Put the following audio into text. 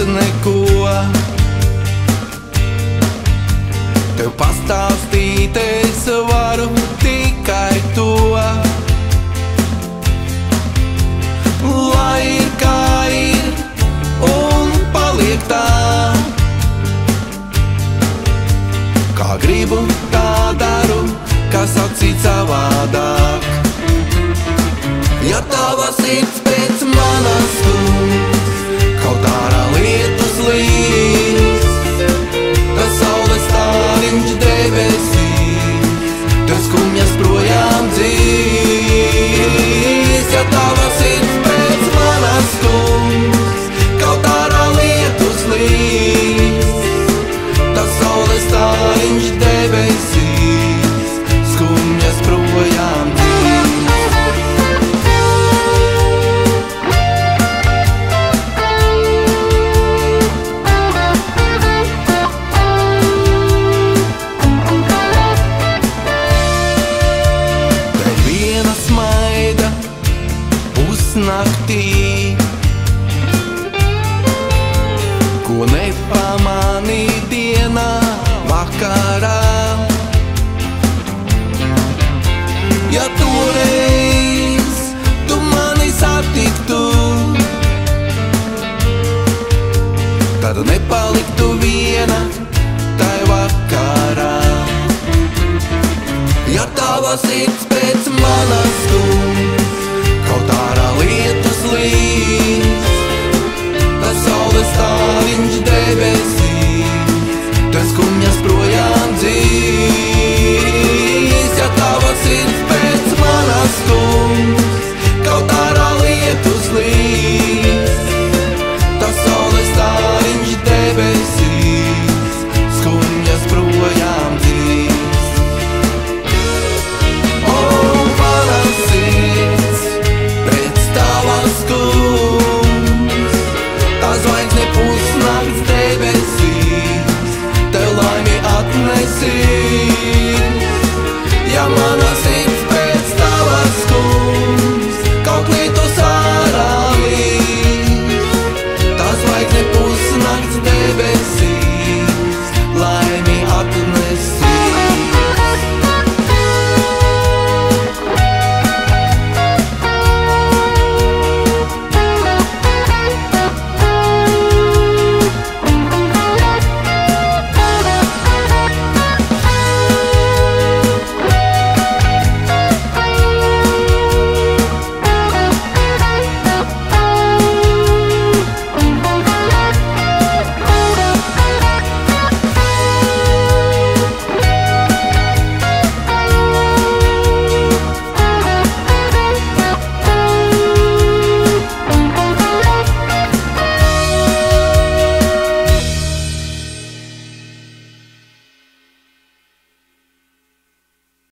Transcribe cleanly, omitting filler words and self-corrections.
neko. Tev pastāstīt es varu tikai to, lai ir kā ir un paliek tā. Kā gribu, tā daru, kas sacīt savādāk. Ja tava sirds pēc manas stundas kaut ārā lietus līs, tas saules stāriņš debesīs, tev skumjas projām dzīs. Ja tava sirds pēc manas stundas kaut ārā lietus līs, tas saules stāriņš debesīs, skumjas projām dzīs. Naktī, ko nepamani dienā, vakarā. Ja toreiz tu mani satiktu, tad nepaliktu viena tai vakarā. Ja tava sirds pēc manas stundas